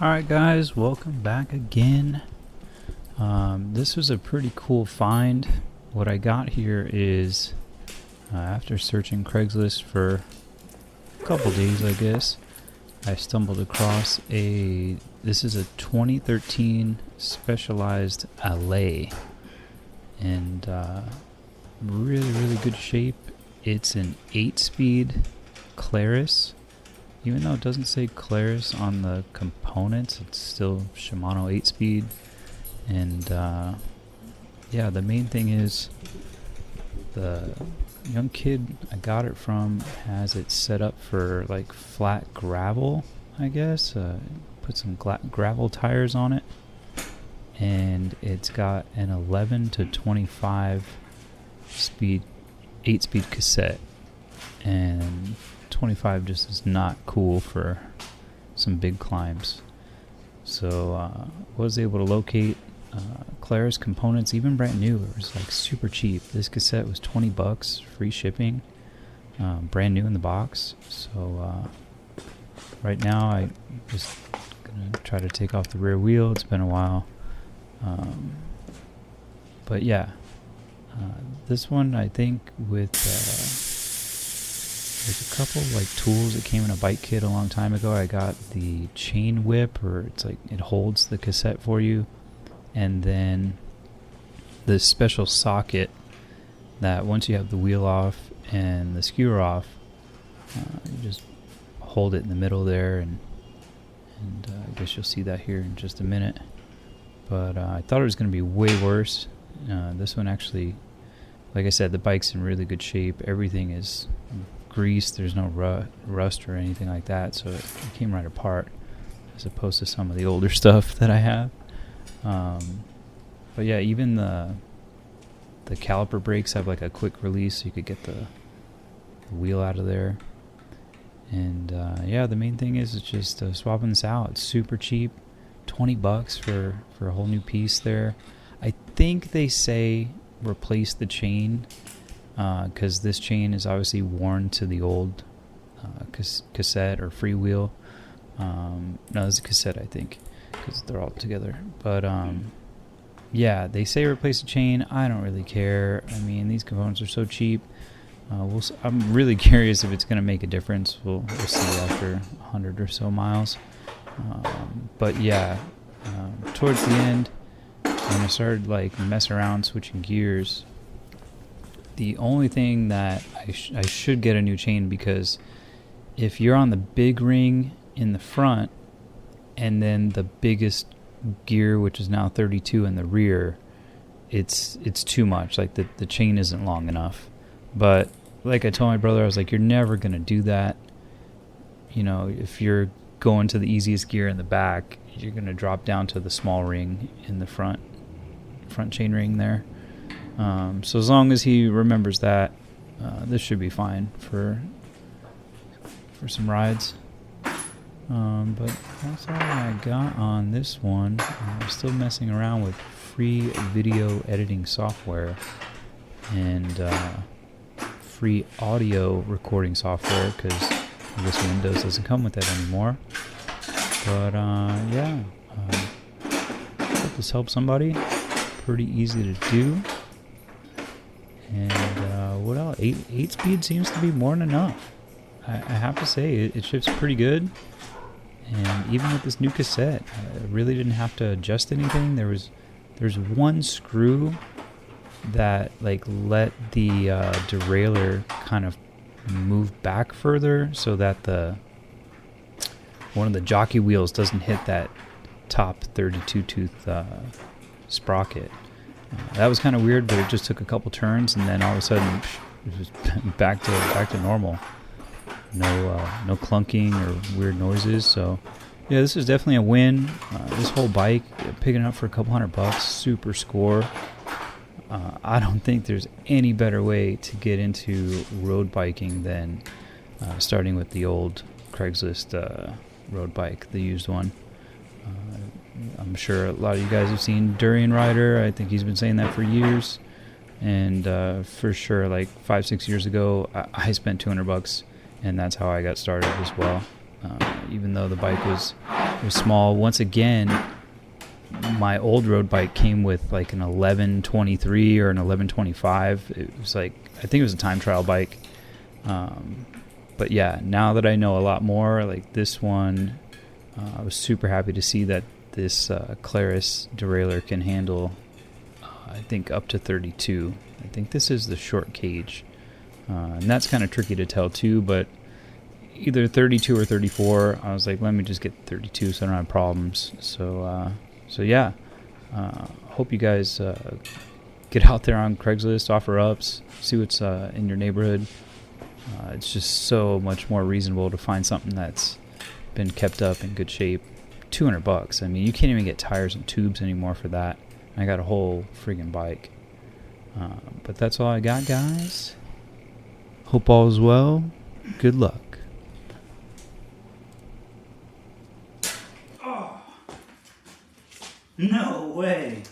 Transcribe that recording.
Alright guys, welcome back again. This was a pretty cool find. What I got here is, after searching Craigslist for a couple days I guess, I stumbled across this is a 2013 Specialized Allez. And really good shape. It's an 8-speed Claris. Even though it doesn't say Claris on the components, it's still Shimano 8-speed. And yeah, the main thing is the young kid I got it from has it set up for like flat gravel, I guess. Put some gravel tires on it. And it's got an 11 to 25 speed, 8-speed cassette. And 25 just is not cool for some big climbs. So was able to locate Claris components, even brand new. It was like super cheap. This cassette was $20, free shipping, brand new in the box. So right now I just gonna try to take off the rear wheel. It's been a while, but yeah, this one I think with there's a couple like tools that came in a bike kit a long time ago. I got the chain whip, or it's like it holds the cassette for you, and then this special socket that once you have the wheel off and the skewer off, you just hold it in the middle there, and I guess you'll see that here in just a minute. But I thought it was going to be way worse. This one actually, like I said, the bike's in really good shape. Everything is greased. There's no rust or anything like that, so it came right apart as opposed to some of the older stuff that I have. But yeah, even the caliper brakes have like a quick release, so you could get the wheel out of there. And yeah, the main thing is it's just swapping this out. It's super cheap, $20 for a whole new piece there. I think they say replace the chain, because this chain is obviously worn to the old cassette or freewheel. No, it's a cassette, I think, because they're all together. But yeah, they say replace the chain. I don't really care. I mean, these components are so cheap. I'm really curious if it's going to make a difference. We'll see after 100 or so miles. But yeah, towards the end, when I started like messing around switching gears, the only thing that I should get a new chain, because if you're on the big ring in the front and then the biggest gear, which is now 32 in the rear, it's too much. Like the chain isn't long enough. But like I told my brother, I was like, you're never going to do that. You know, if you're going to the easiest gear in the back, you're going to drop down to the small ring in the front chain ring there. So as long as he remembers that, this should be fine for some rides. But that's all I got on this one. I'm still messing around with free video editing software and free audio recording software, because I guess Windows doesn't come with that anymore. But yeah, hope this helps somebody. Pretty easy to do. And what else? 8 speed seems to be more than enough. I have to say, it shifts pretty good. And even with this new cassette, I really didn't have to adjust anything. There's one screw that like let the derailleur kind of move back further, so that one of the jockey wheels doesn't hit that top 32 tooth sprocket. That was kind of weird, but it just took a couple turns, and then all of a sudden it was back to normal. No clunking or weird noises. So yeah, this is definitely a win. This whole bike, picking it up for a couple $100, super score. I don't think there's any better way to get into road biking than starting with the old Craigslist road bike, the used one. I'm sure a lot of you guys have seen Durian Rider. I think he's been saying that for years. And for sure, like 5-6 years ago, I spent $200, and that's how I got started as well. Even though the bike was It was small. Once again, my old road bike came with like an 1123 or an 1125. It was like, I think it was a time trial bike. But yeah, now that I know a lot more, like this one, I was super happy to see that this Claris derailleur can handle, I think, up to 32. I think this is the short cage. And that's kind of tricky to tell too, but either 32 or 34. I was like, let me just get 32 so I don't have problems. So yeah, hope you guys get out there on Craigslist, offer ups, see what's in your neighborhood. It's just so much more reasonable to find something that's been kept up in good shape. $200. I mean, you can't even get tires and tubes anymore for that. I got a whole friggin' bike. But that's all I got, guys. Hope all is well. Good luck. Oh, no way.